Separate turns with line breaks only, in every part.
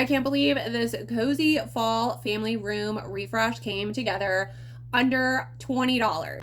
I can't believe this cozy fall family room refresh came together under $20.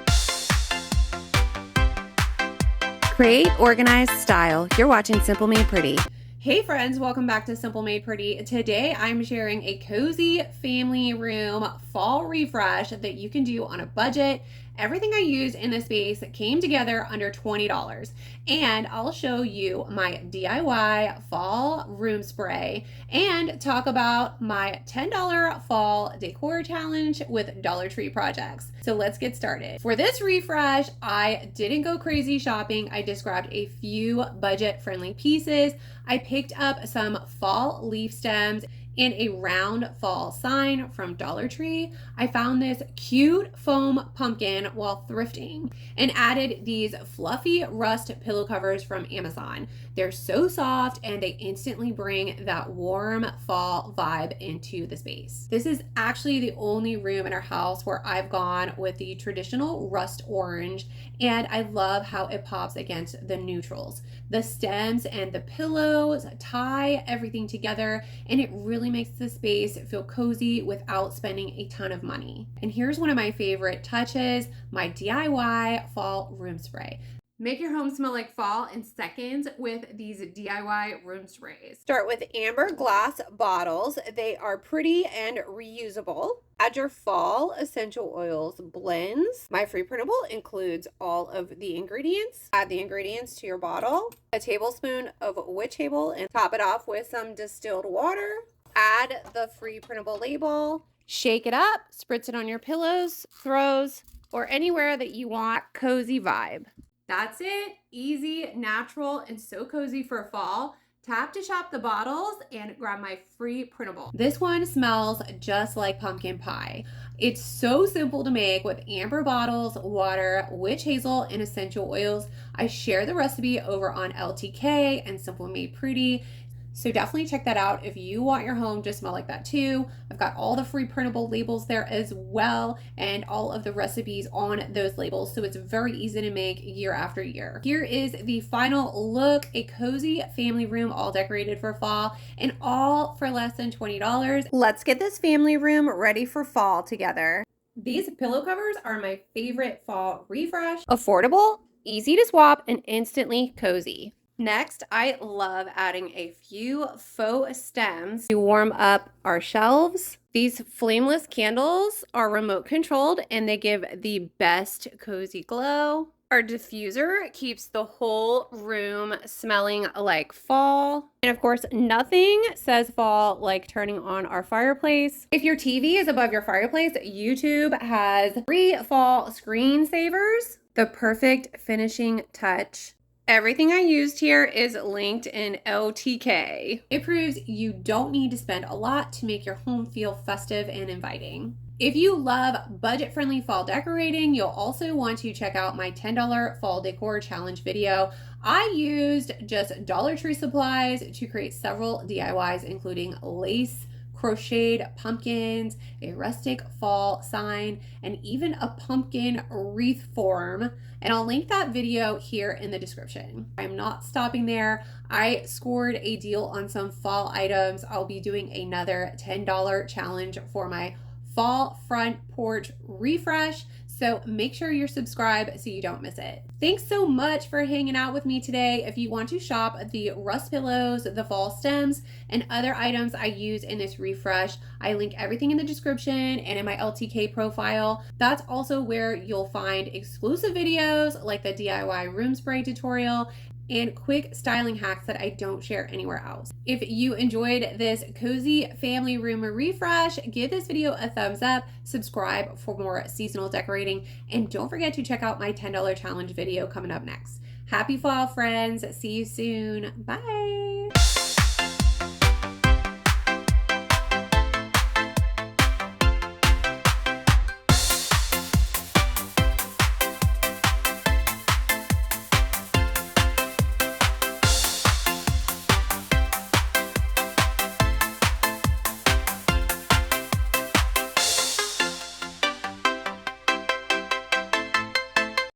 Create, organize, style. You're watching Simple Made Pretty.
Hey friends, welcome back to Simple Made Pretty. Today I'm sharing a cozy family room fall refresh that you can do on a budget. Everything I used in this space came together under $20. And I'll show you my DIY fall room spray and talk about my $10 fall decor challenge with Dollar Tree projects. So let's get started. For this refresh, I didn't go crazy shopping. I just grabbed a few budget-friendly pieces. I picked up some fall leaf stems and a round fall sign from Dollar Tree. I found this cute foam pumpkin while thrifting and added these fluffy rust pillow covers from Amazon. They're so soft and they instantly bring that warm fall vibe into the space. This is actually the only room in our house where I've gone with the traditional rust orange, and I love how it pops against the neutrals. The stems and the pillows tie everything together, and it really makes the space feel cozy without spending a ton of money. And here's one of my favorite touches, my DIY fall room spray. Make your home smell like fall in seconds with these DIY room sprays. Start with amber glass bottles. They are pretty and reusable. Add your fall essential oils blends. My free printable includes all of the ingredients. Add the ingredients to your bottle. A tablespoon of witch hazel and top it off with some distilled water. Add the free printable label. Shake it up, spritz it on your pillows, throws, or anywhere that you want cozy vibe. That's it. Easy, natural, and so cozy for fall. Tap to shop the bottles and grab my free printable. This one smells just like pumpkin pie. It's so simple to make with amber bottles, water, witch hazel, and essential oils. I share the recipe over on LTK and Simple Made Pretty. So definitely check that out if you want your home to smell like that too. I've got all the free printable labels there as well and all of the recipes on those labels. So it's very easy to make year after year. Here is the final look, a cozy family room all decorated for fall and all for less than $20. Let's get this family room ready for fall together. These pillow covers are my favorite fall refresh. Affordable, easy to swap, and instantly cozy. Next, I love adding a few faux stems to warm up our shelves. These flameless candles are remote controlled and they give the best cozy glow. Our diffuser keeps the whole room smelling like fall. And of course, nothing says fall like turning on our fireplace. If your TV is above your fireplace, YouTube has free fall screensavers, the perfect finishing touch. Everything I used here is linked in LTK. It proves you don't need to spend a lot to make your home feel festive and inviting. If you love budget-friendly fall decorating, you'll also want to check out my $10 fall decor challenge video. I used just Dollar Tree supplies to create several DIYs, including lace, crocheted pumpkins, a rustic fall sign, and even a pumpkin wreath form. And I'll link that video here in the description. I'm not stopping there. I scored a deal on some fall items. I'll be doing another $10 challenge for my fall front porch refresh. So make sure you're subscribed so you don't miss it. Thanks so much for hanging out with me today. If you want to shop the rust pillows, the fall stems, and other items I use in this refresh, I link everything in the description and in my LTK profile. That's also where you'll find exclusive videos like the DIY room spray tutorial and quick styling hacks that I don't share anywhere else. If you enjoyed this cozy family room refresh, give this video a thumbs up, subscribe for more seasonal decorating, and don't forget to check out my $10 challenge video coming up next. Happy fall, friends. See you soon. Bye.